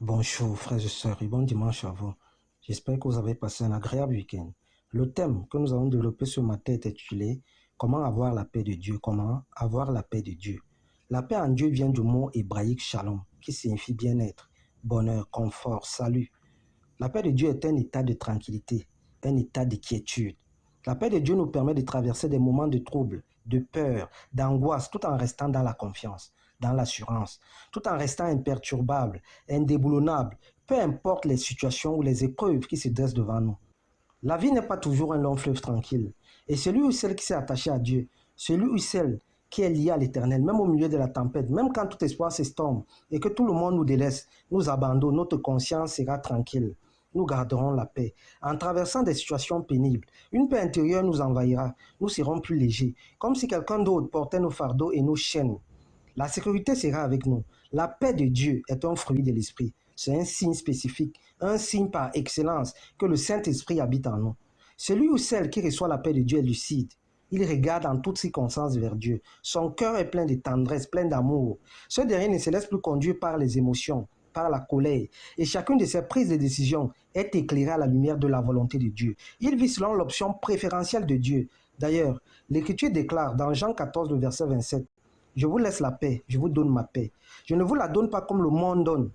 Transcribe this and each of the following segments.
Bonjour frères et sœurs et bon dimanche à vous. J'espère que vous avez passé un agréable week-end. Le thème que nous allons développer ce matin est intitulé Comment avoir la paix de Dieu? Comment avoir la paix de Dieu? La paix en Dieu vient du mot hébraïque shalom, qui signifie bien-être, bonheur, confort, salut. La paix de Dieu est un état de tranquillité, un état de quiétude. La paix de Dieu nous permet de traverser des moments de trouble, de peur, d'angoisse, tout en restant dans la confiance, dans l'assurance, tout en restant imperturbable, indéboulonnable, peu importe les situations ou les épreuves qui se dressent devant nous. La vie n'est pas toujours un long fleuve tranquille. Et celui ou celle qui s'est attaché à Dieu, celui ou celle qui est lié à l'Éternel, même au milieu de la tempête, même quand tout espoir s'estompe et que tout le monde nous délaisse, nous abandonne, notre conscience sera tranquille. Nous garderons la paix. En traversant des situations pénibles, une paix intérieure nous envahira. Nous serons plus légers, comme si quelqu'un d'autre portait nos fardeaux et nos chaînes. La sécurité sera avec nous. La paix de Dieu est un fruit de l'Esprit. C'est un signe spécifique, un signe par excellence que le Saint-Esprit habite en nous. Celui ou celle qui reçoit la paix de Dieu est lucide. Il regarde en toutes circonstances vers Dieu. Son cœur est plein de tendresse, plein d'amour. Ce dernier ne se laisse plus conduire par les émotions, par la colère. Et chacune de ses prises de décision est éclairée à la lumière de la volonté de Dieu. Il vit selon l'option préférentielle de Dieu. D'ailleurs, l'Écriture déclare dans Jean 14, le verset 27, je vous laisse la paix, je vous donne ma paix. Je ne vous la donne pas comme le monde donne.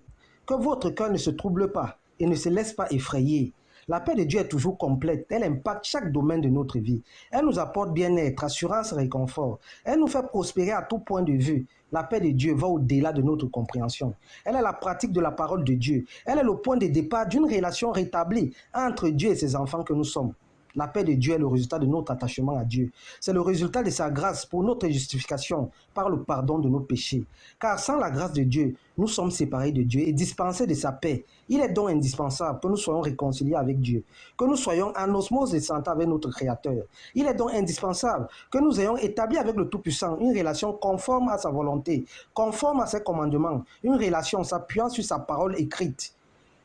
Que votre cœur ne se trouble pas et ne se laisse pas effrayer. La paix de Dieu est toujours complète. Elle impacte chaque domaine de notre vie. Elle nous apporte bien-être, assurance et réconfort. Elle nous fait prospérer à tout point de vue. La paix de Dieu va au-delà de notre compréhension. Elle est la pratique de la parole de Dieu. Elle est le point de départ d'une relation rétablie entre Dieu et ses enfants que nous sommes. La paix de Dieu est le résultat de notre attachement à Dieu. C'est le résultat de sa grâce pour notre justification par le pardon de nos péchés. Car sans la grâce de Dieu, nous sommes séparés de Dieu et dispensés de sa paix. Il est donc indispensable que nous soyons réconciliés avec Dieu, que nous soyons en osmose et santé avec notre Créateur. Il est donc indispensable que nous ayons établi avec le Tout-Puissant une relation conforme à sa volonté, conforme à ses commandements, une relation s'appuyant sur sa parole écrite.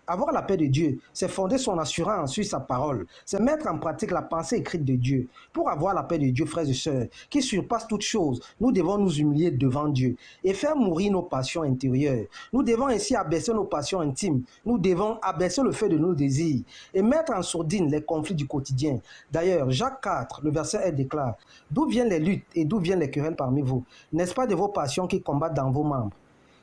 Avoir la paix de Dieu, c'est fonder son assurance sur sa parole, c'est mettre en pratique la pensée écrite de Dieu. Pour avoir la paix de Dieu, frères et sœurs, qui surpasse toute chose, nous devons nous humilier devant Dieu et faire mourir nos passions intérieures. Nous devons ainsi abaisser nos passions intimes, nous devons abaisser le feu de nos désirs et mettre en sourdine les conflits du quotidien. D'ailleurs, Jacques 4, le verset 1 déclare, d'où viennent les luttes et d'où viennent les querelles parmi vous? N'est-ce pas de vos passions qui combattent dans vos membres?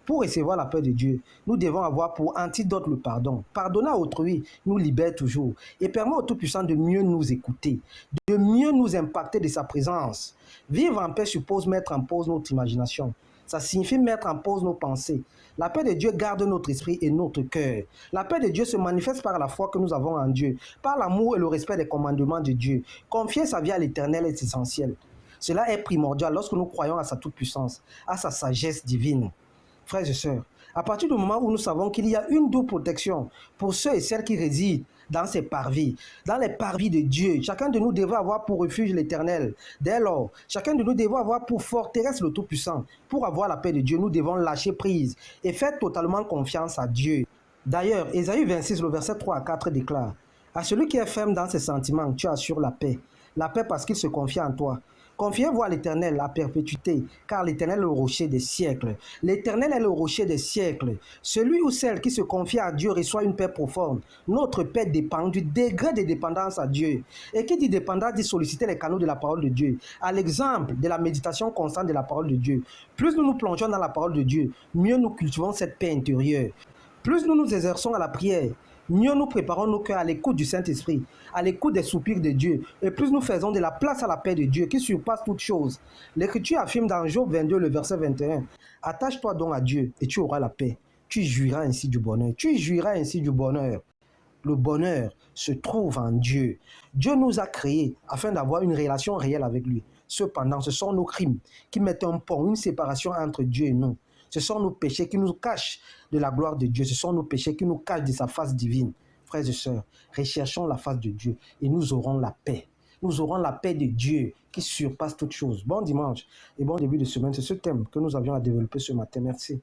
Pour recevoir la paix de Dieu, nous devons avoir pour antidote le pardon. Pardonner à autrui nous libère toujours et permet au Tout-Puissant de mieux nous écouter, de mieux nous impacter de sa présence. Vivre en paix suppose mettre en pause notre imagination. Ça signifie mettre en pause nos pensées. La paix de Dieu garde notre esprit et notre cœur. La paix de Dieu se manifeste par la foi que nous avons en Dieu, par l'amour et le respect des commandements de Dieu. Confier sa vie à l'Éternel est essentiel. Cela est primordial lorsque nous croyons à sa toute-puissance, à sa sagesse divine. Frères et sœurs, à partir du moment où nous savons qu'il y a une double protection pour ceux et celles qui résident dans ces parvis, dans les parvis de Dieu, chacun de nous devrait avoir pour refuge l'Éternel. Dès lors, chacun de nous devrait avoir pour forteresse le Tout-Puissant. Pour avoir la paix de Dieu, nous devons lâcher prise et faire totalement confiance à Dieu. D'ailleurs, Ésaïe 26, le verset 3 à 4 déclare, à celui qui est ferme dans ses sentiments, tu assures la paix. La paix parce qu'il se confie en toi. Confiez-vous à l'Éternel, la perpétuité, car l'Éternel est le rocher des siècles. L'Éternel est le rocher des siècles. Celui ou celle qui se confie à Dieu reçoit une paix profonde. Notre paix dépend du degré de dépendance à Dieu. Et qui dit dépendance dit solliciter les canaux de la parole de Dieu. À l'exemple de la méditation constante de la parole de Dieu. Plus nous nous plongeons dans la parole de Dieu, mieux nous cultivons cette paix intérieure. Plus nous nous exerçons à la prière, mieux nous préparons nos cœurs à l'écoute du Saint-Esprit, à l'écoute des soupirs de Dieu, et plus nous faisons de la place à la paix de Dieu qui surpasse toute chose. L'Écriture affirme dans Job 22, le verset 21, « Attache-toi donc à Dieu et tu auras la paix. Tu jouiras ainsi du bonheur. Tu jouiras ainsi du bonheur. » Le bonheur se trouve en Dieu. Dieu nous a créés afin d'avoir une relation réelle avec lui. Cependant, ce sont nos crimes qui mettent un pont, une séparation entre Dieu et nous. Ce sont nos péchés qui nous cachent de la gloire de Dieu. Ce sont nos péchés qui nous cachent de sa face divine. Frères et sœurs, recherchons la face de Dieu et nous aurons la paix. Nous aurons la paix de Dieu qui surpasse toute chose. Bon dimanche et bon début de semaine. C'est ce thème que nous avions à développer ce matin. Merci.